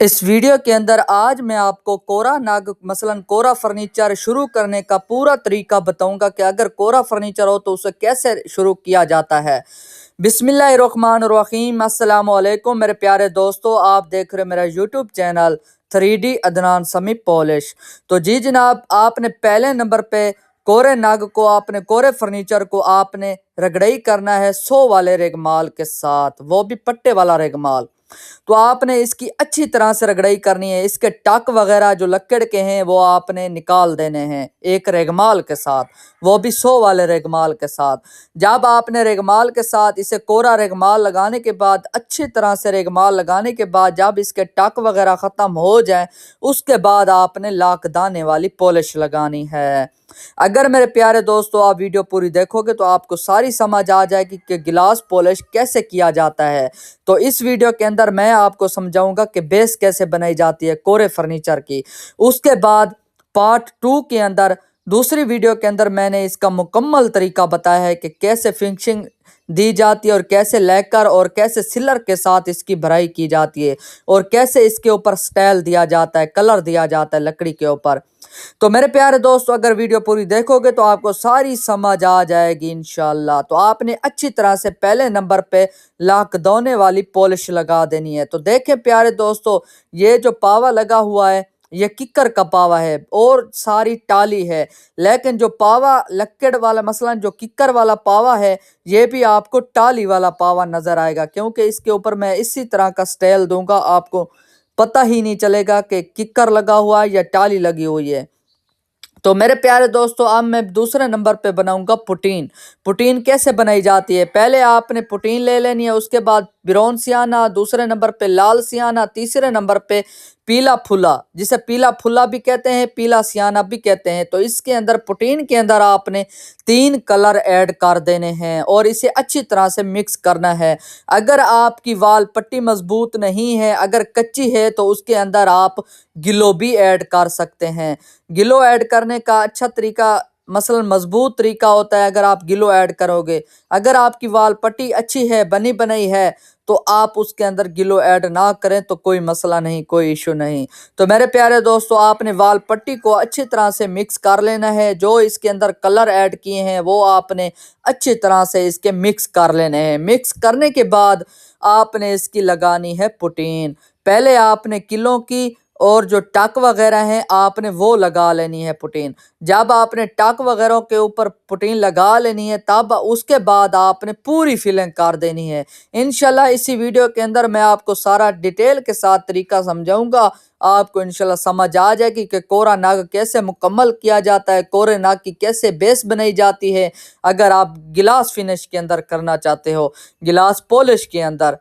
اس video کے اندر آج میں آپ کو کورا نگ مثلاً کورا فرنیچر شروع کرنے کا پورا طریقہ بتاؤں گا کہ اگر کورا فرنیچر ہو تو اسے کیسے شروع کیا جاتا ہے۔ بسم اللہ الرحمن الرحیم۔ السلام علیکم میرے پیارے دوستو، آپ دیکھ رہے میرا یوٹیوب چینل 3D عدنان سمی پالش۔ تو جی جناب، آپ نے پہلے نمبر پہ کورے نگ کو کورے فرنیچر کو آپ نے رگڑائی کرنا ہے 100 والے ریگمال کے ساتھ، وہ بھی پٹے والا ریگمال۔ تو آپ نے اس کی اچھی طرح سے رگڑائی کرنی ہے۔ اس کے ٹک وغیرہ جو لکڑ کے ہیں وہ آپ نے نکال دینے ہیں ایک ریگمال کے ساتھ، وہ بھی 100 والے ریگمال کے ساتھ۔ جب آپ نے ریگمال کے ساتھ اسے کورا ریگمال لگانے کے بعد اچھی طرح سے ریگمال لگانے کے بعد جب اس کے ٹک وغیرہ ختم ہو جائیں، اس کے بعد آپ نے لاک دانے والی پالش لگانی ہے۔ اگر میرے پیارے دوستو آپ ویڈیو پوری دیکھو گے تو آپ کو ساری سمجھ آ جائے گی کہ گلاس پالش کیسے کیا جاتا ہے۔ تو اس ویڈیو کے اندر میں آپ کو سمجھاؤں گا کہ بیس کیسے بنائی جاتی ہے کورے فرنیچر کی۔ اس کے بعد پارٹ 2 کے اندر دوسری ویڈیو کے اندر میں نے اس کا مکمل طریقہ بتایا ہے کہ کیسے فنشنگ دی جاتی ہے اور کیسے لیکر اور کیسے سلر کے ساتھ اس کی بھرائی کی جاتی ہے اور کیسے اس کے اوپر سٹائل دیا جاتا ہے، کلر دیا جاتا ہے لکڑی کے اوپر۔ تو میرے پیارے دوستو اگر ویڈیو پوری دیکھو گے تو آپ کو ساری سمجھ آ جائے گی انشاءاللہ۔ تو آپ نے اچھی طرح سے پہلے نمبر پہ لاک دونے والی پالش لگا دینی ہے۔ تو دیکھیں پیارے دوستو، یہ جو پاوا لگا ہوا ہے یہ ککر کا پاوا ہے اور ساری ٹالی ہے، لیکن جو پاوا لکڑ والا مثلا جو ککر والا پاوا ہے یہ بھی آپ کو ٹالی والا پاوا نظر آئے گا، کیونکہ اس کے اوپر میں اسی طرح کا سٹائل دوں گا، آپ کو پتہ ہی نہیں چلے گا کہ ککر لگا ہوا ہے یا ٹالی لگی ہوئی ہے۔ تو میرے پیارے دوستو اب میں دوسرے نمبر پہ بناؤں گا پٹین۔ پٹین کیسے بنائی جاتی ہے؟ پہلے آپ نے پٹین لے لینی ہے، اس کے بعد برون سیانہ، دوسرے نمبر پہ لال سیانہ، تیسرے نمبر پہ پیلا پھلا، جسے پیلا پھلا بھی کہتے ہیں، پیلا سیانہ بھی کہتے ہیں۔ تو اس کے اندر پٹین کے اندر آپ نے 3 کلر ایڈ کر دینے ہیں اور اسے اچھی طرح سے مکس کرنا ہے۔ اگر آپ کی وال پٹی مضبوط نہیں ہے، اگر کچی ہے تو اس کے اندر آپ گلو بھی ایڈ کر سکتے ہیں۔ گلو ایڈ کرنے کا اچھا طریقہ مثلا مضبوط طریقہ ہوتا ہے اگر آپ گلو ایڈ کرو گے۔ اگر آپ کی وال پٹی اچھی ہے، بنی بنائی ہے، تو آپ اس کے اندر گلو ایڈ نہ کریں تو کوئی مسئلہ نہیں، کوئی ایشو نہیں۔ تو میرے پیارے دوستو آپ نے وال پٹی کو اچھی طرح سے مکس کر لینا ہے، جو اس کے اندر کلر ایڈ کیے ہیں وہ آپ نے اچھی طرح سے اس کے مکس کر لینے ہیں۔ مکس کرنے کے بعد آپ نے اس کی لگانی ہے پٹین۔ پہلے آپ نے کلوں کی اور جو ٹک وغیرہ ہیں آپ نے وہ لگا لینی ہے پٹین۔ جب آپ نے ٹک وغیرہ کے اوپر پٹین لگا لینی ہے تب اس کے بعد آپ نے پوری فلنگ کر دینی ہے۔ انشاءاللہ اسی ویڈیو کے اندر میں آپ کو سارا ڈیٹیل کے ساتھ طریقہ سمجھاؤں گا، آپ کو انشاءاللہ سمجھ آ جائے گی کہ کورا نگ کیسے مکمل کیا جاتا ہے، کورے نگ کی کیسے بیس بنائی جاتی ہے اگر آپ گلاس فنش کے اندر کرنا چاہتے ہو، گلاس پالش کے اندر۔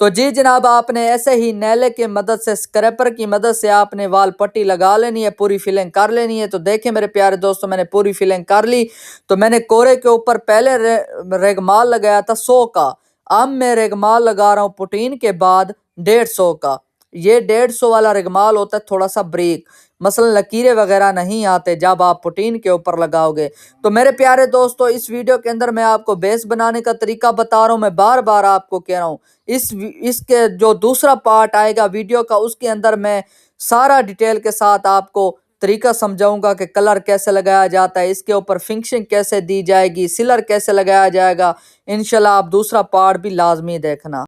تو جی جناب، آپ نے ایسے ہی نیلے کی مدد سے، اسکریپر کی مدد سے آپ نے وال پٹی لگا لینی ہے، پوری فلنگ کر لینی ہے۔ تو دیکھیں میرے پیارے دوستو میں نے پوری فلنگ کر لی۔ تو میں نے کورے کے اوپر پہلے ریگمال لگایا تھا 100 کا، اب میں ریگمال لگا رہا ہوں پٹین کے بعد 150 کا۔ یہ 150 والا ریگمال ہوتا ہے تھوڑا سا بریک، مثلا لکیریں وغیرہ نہیں آتے جب آپ پٹین کے اوپر لگاؤ گے۔ تو میرے پیارے دوستو اس ویڈیو کے اندر میں آپ کو بیس بنانے کا طریقہ بتا رہا ہوں، میں بار بار آپ کو کہہ رہا ہوں اس کے جو دوسرا پارٹ آئے گا ویڈیو کا اس کے اندر میں سارا ڈیٹیل کے ساتھ آپ کو طریقہ سمجھاؤں گا کہ کلر کیسے لگایا جاتا ہے، اس کے اوپر فنکشنگ کیسے دی جائے گی، سلر کیسے لگایا جائے گا۔ انشاءاللہ آپ دوسرا پارٹ بھی لازمی دیکھنا۔